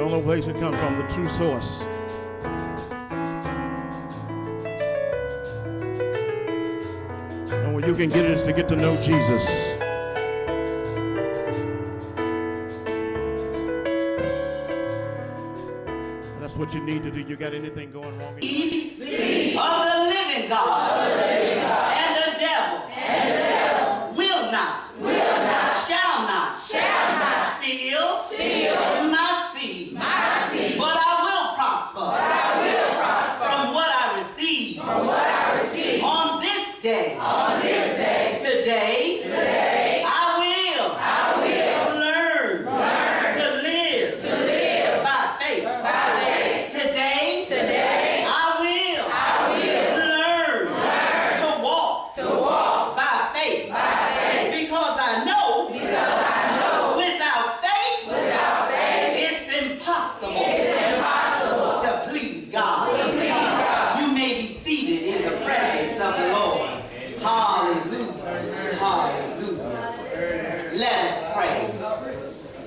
only place it comes from, the true source. And where you can get it is to get to know Jesus. That's what you need to do. You got anything going wrong in your life? Seed of the living God, and the devil will not, shall not steal my seed. But I will prosper from what I receive on this day. Today, I will learn to live by faith. Today, I will learn to walk by faith. Because I know without faith, it's impossible to please God. You may be seated in the presence of the Lord. Hallelujah. Hallelujah. Let us pray.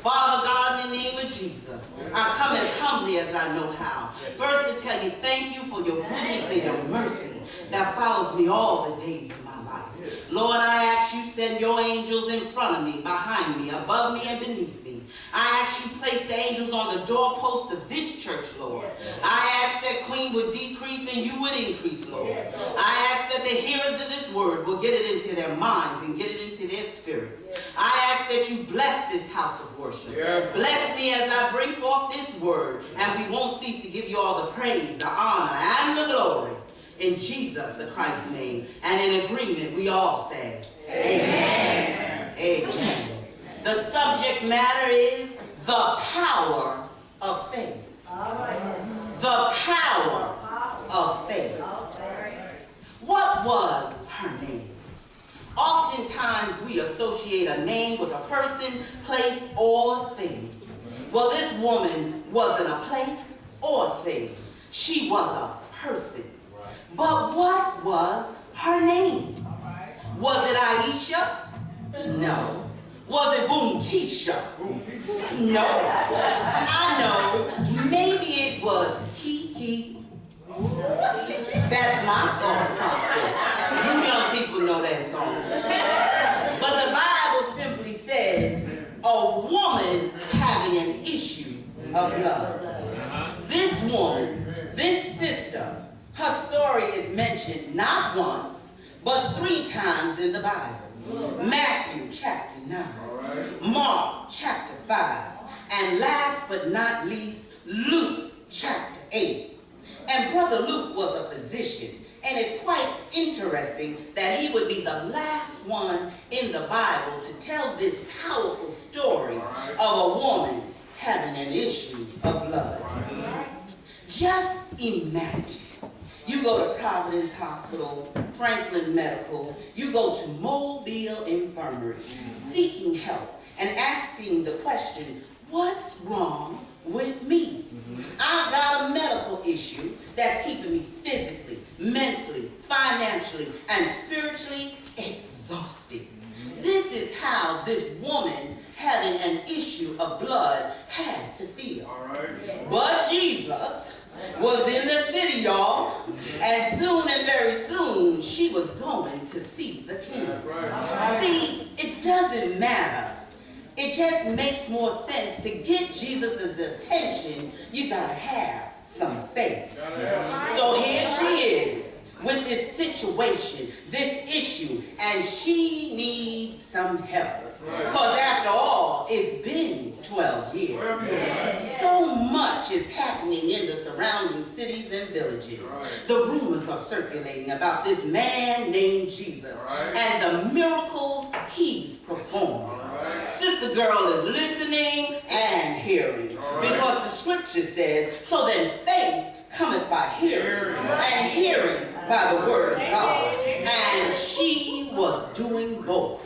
Father God, in the name of Jesus, I come as humbly as I know how. First to tell you thank you for your goodness and your mercy that follows me all the days of my life. Lord, I ask you send your angels in front of me, behind me, above me, and beneath me. I ask you place the angels on the doorpost of this church, Lord. I ask that Queen would decrease and you would increase, Lord. I ask that the hearers of this word will get it into their minds and get it into their spirits. I ask that you bless this house of worship. Bless me as I bring forth this word, and we won't cease to give you all the praise, the honor, and the glory. In Jesus the Christ's name. And in agreement, we all say, Amen. Amen. The subject matter is the power of faith. The power of faith. What was her name? Oftentimes we associate a name with a person, place, or thing. Well, this woman wasn't a place or thing. She was a person. But what was her name? Was it Aisha? No. Was it Boom Keisha? No. I know. Maybe it was Kiki. That's my thought process. You young people know that song. But the Bible simply says, a woman having an issue of blood. This woman, this sister, her story is mentioned not once, but 3 times in the Bible. Matthew chapter 9, Mark chapter 5, and last but not least, Luke chapter 8. And Brother Luke was a physician, and it's quite interesting that he would be the last one in the Bible to tell this powerful story of a woman having an issue of blood. Just imagine. You go to Providence Hospital, Franklin Medical, you go to Mobile Infirmary, seeking help and asking the question, what's wrong with me? I've got a medical issue that's keeping me physically, mentally, financially, and spiritually exhausted. This is how this woman having an issue of blood had to feel. But Jesus was in the city, y'all, and soon and very soon she was going to see the king. See, it doesn't matter. It just makes more sense to get Jesus' attention. You gotta have some faith. So here she is with this situation, this issue, and she needs some help. Because after all, it's been 12 years. So much is happening in the surrounding cities and villages. The rumors are circulating about this man named Jesus and the miracles he's performing. Sister girl is listening and hearing. Because the scripture says, so then faith cometh by hearing, and hearing by the word of God. And she was doing both.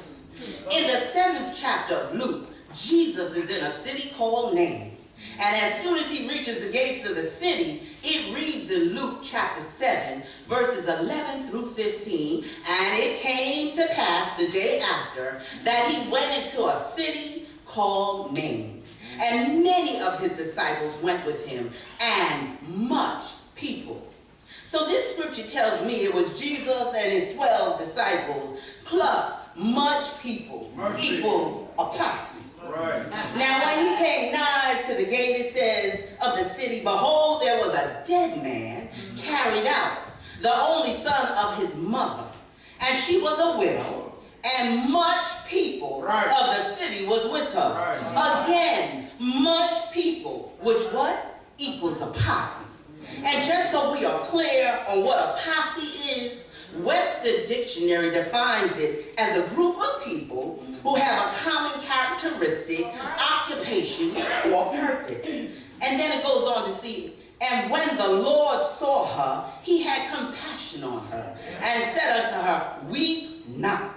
In the 7th chapter of Luke, Jesus is in a city called Nain. And as soon as he reaches the gates of the city, it reads in Luke chapter 7, verses 11 through 15, and it came to pass the day after that he went into a city called Nain. And many of his disciples went with him, and much people. So this scripture tells me it was Jesus and his 12 disciples plus much people equals a posse. Right. Now when he came nigh to the gate, it says, of the city, behold, there was a dead man carried out, the only son of his mother. And she was a widow, and much people of the city was with her. Again, much people, which what? Equals a posse. And just so we are clear on what a posse is, Webster Dictionary defines it as a group of people who have a common characteristic, occupation, or purpose. And then it goes on to see, and when the Lord saw her, he had compassion on her, and said unto her, weep not.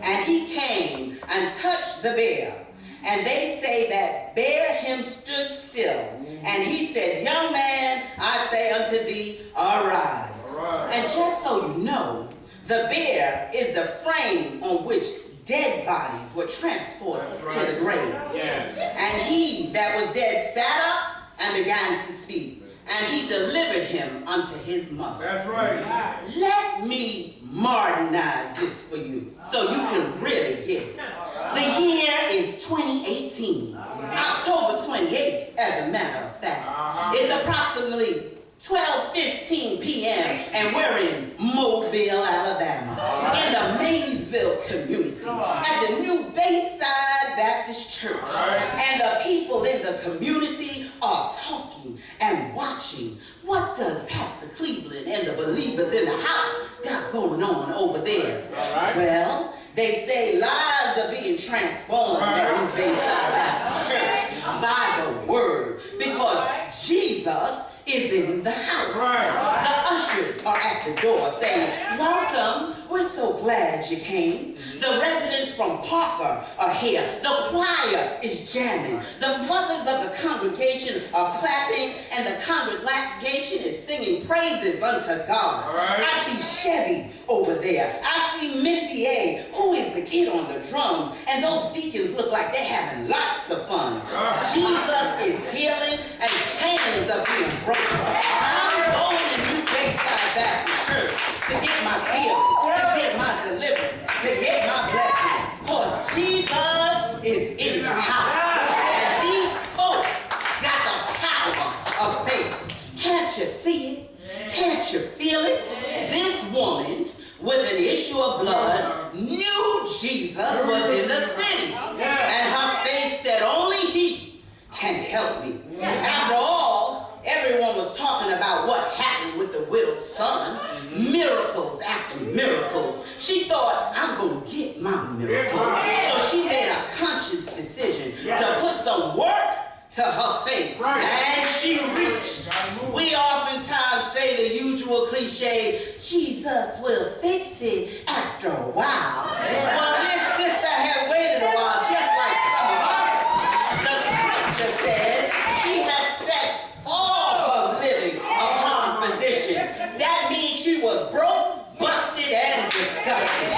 And he came and touched the bear. And they say that bear him stood still. And he said, young man, I say unto thee, arise. And just so you know, the bear is the frame on which dead bodies were transported to the grave. And he that was dead sat up and began to speak. And he delivered him unto his mother. That's right. Let me modernize this for you so you can really get it. The year is 2018, October 28th, as a matter of fact. It's approximately 12:15 p.m. and we're in Mobile, Alabama, in the Maysville community at the new Bayside Baptist Church. And the people in the community are talking and watching. What does Pastor Cleveland and the believers in the house got going on over there? Well, they say lives are being transformed at New Bayside Baptist Church by the word, because Jesus is in the house. The ushers are at the door saying, welcome, we're so glad you came. The residents from Parker are here. The choir is jamming. The mothers of the congregation are clapping, and the congregation is singing praises unto God. I see Chevy over there. I see Missy A, who is the kid on the drums, and those deacons look like they're having lots of fun. Jesus is healing, and chains are being broken. I'm going to New Bayside Baptist Church to get my healing, to get my deliverance, to get my blessing, because Jesus is in the house. And these folks got the power of faith. Can't you see it? Can't you feel it? This woman with an issue of blood knew Jesus was in the city. And her faith said, only he can help me. After all, everyone was talking about what happened with the widow's son. Miracles after miracles. She thought, I'm going to get my miracle. So she made a conscious decision to put some work to her faith. And she reached. We oftentimes say the usual cliche, Jesus will fix it after a while. Well, this sister had waited a while, just like some of us. The scripture said she had spent all her living upon physician. That means she was broke, busted, and disgusted.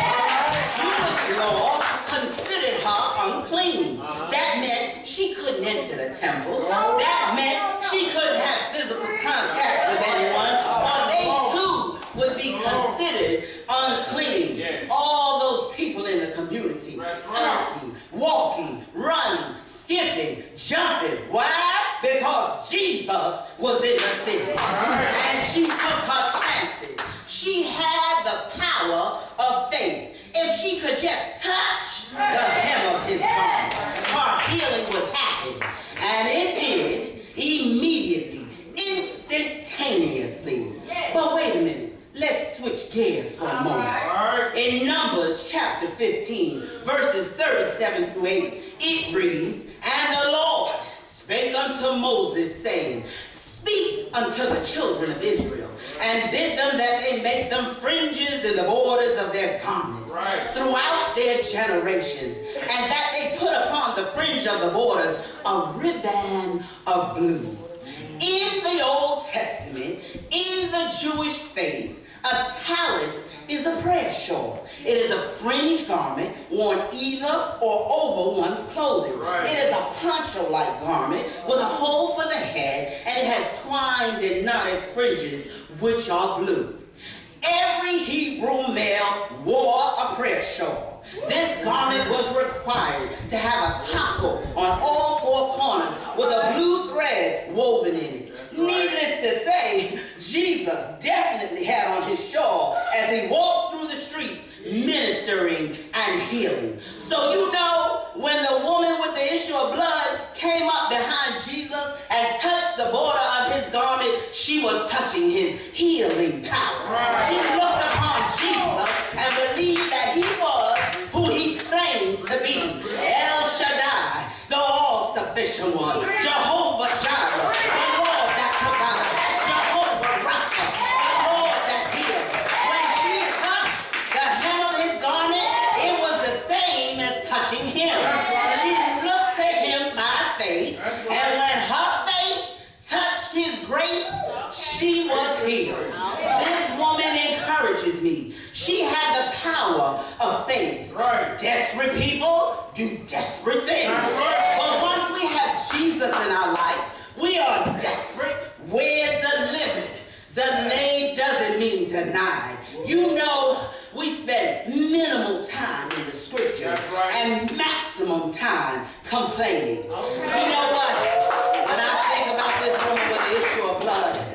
Jewish law considered her unclean. That meant she couldn't enter the temple. That meant she couldn't have physical contact with anyone, or they too would be considered unclean. All those people in the community, talking, walking, running, skipping, jumping. Why? Because Jesus was in the city. And she took her chances. She had the power of faith. If she could just touch the hem of his garment, her healing would happen. And it did immediately, instantaneously. But wait a minute. Let's switch gears for a moment. In Numbers chapter 15, verses 37 through 80, it reads, and the Lord spake unto Moses, saying, speak unto the children of Israel, and bid them that they make them fringes in the borders of their garments throughout their generations, and that they put upon the fringe of the borders a ribbon of blue. In the Old Testament, in the Jewish faith, a tallis is a prayer shawl. It is a fringed garment worn either or over one's clothing. It is a poncho-like garment with a hole for the head, and it has twined and knotted fringes, which are blue. Every Hebrew male wore a prayer shawl. This garment was required to have a tassel on all four corners with a blue thread woven in it. Needless to say, Jesus definitely had on his shawl as he walked through the streets ministering and healing. So you know, when the woman with the issue of blood came up behind Jesus and touched the border of his garment, she was touching his healing power. She looked upon Jesus and believed that he was who he claimed to be. El Shaddai, the all-sufficient one. Jehovah Jireh, the Lord that provides. Jehovah Rapha, the Lord that heals. When she touched the hem of his garment, it was the same as touching him. She looked to him by faith, and when her faith touched his grace, she was healed. This woman encourages me. She had the power of faith. Desperate people do desperate things. But once we have Jesus in our life, we are desperate. We're delivered. Delayed doesn't mean denied. You know, we spend minimal time in the scripture and maximum time complaining. You know what? When I think about this woman with the issue of blood,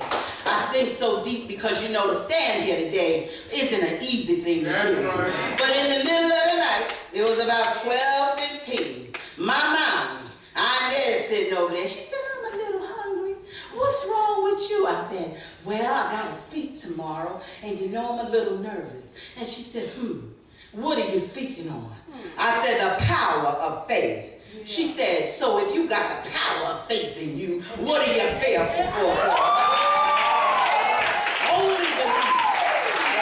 I think so deep because, you know, to stand here today isn't an easy thing to do. But in the middle of the night, it was about 12:15. My mom, Inez, sitting over there, she said, I'm a little hungry. What's wrong with you? I said, well, I got to speak tomorrow, and you know I'm a little nervous. And she said, what are you speaking on? I said, the power of faith. She said, so if you got the power of faith in you, what are you fearful for? Only believe.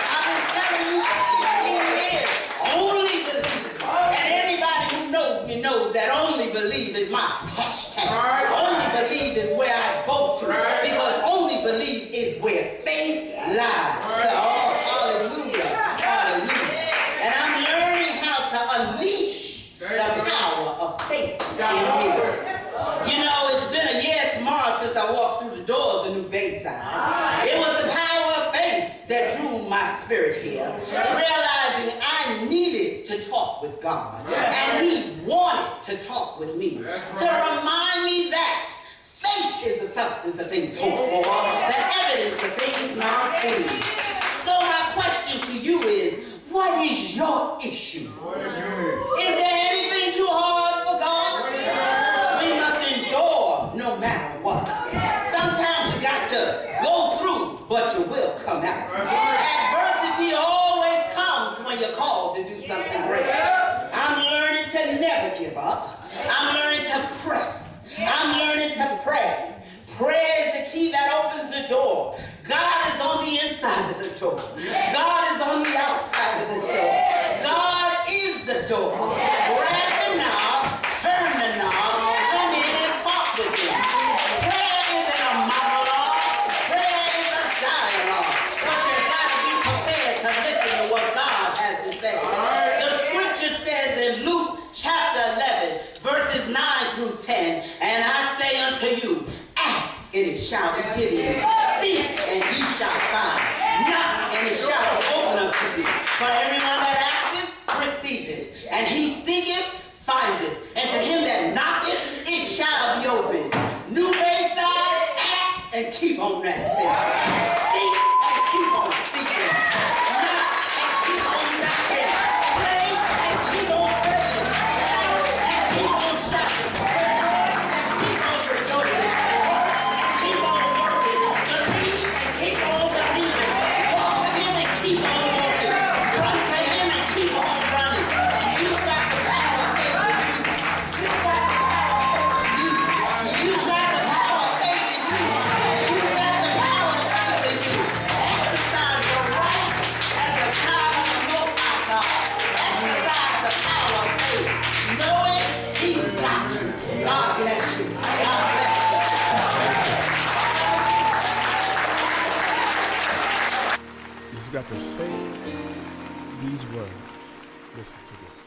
I've been telling you for 15 years, only believe. And anybody who knows me knows that only believe is my hashtag. Only believe is where I go to, because only believe is where faith lies. Oh, hallelujah, hallelujah. And I'm learning how to unleash the power of faith in me. You know, it's been a year tomorrow since I walked through the doors of New Bayside. It was the power of faith that drew my spirit here, realizing I needed to talk with God, and he wanted to talk with me, to remind me that faith is the substance of things hoped for, the evidence of things not seen. So my question to you is, what is your issue? Is there anything too hard for God? We must endure no matter what. Sometimes you got to go through, but you will come out. Adversity always comes when you're called to do something great. I'm learning to never give up. I'm learning to press. I'm learning to pray. Prayer is the key that opens the door. God is on the inside of the door. God is on the outside of the door. God is the door. Grab the knob, turn the knob, come in and talk with him. Prayer isn't a monologue. Prayer is a dialogue. But you gotta be prepared to listen to what God has to say. The scripture says in Luke chapter 11, verses 9 through 10, and I say unto you, ask and it shall be given you. Seek and ye shall find. Knock and it shall be opened up to you. For everyone that asketh, receiveth. And he seeketh, findeth. And to him that knocketh, it shall be opened. New Bayside, ask and keep on asking. Seek and keep on seeking. Knock and keep on knocking. Pray and keep on praying. Shout and keep on shouting. Keep on rejoicing. Keep on working. Believe and keep on believing. Walk with him and keep on walking. Run to him and keep on running. You got the power of faith in you. You got the power of faith in you. You got the power of faith in you. You got the power of faith in got to say these words. Listen to this.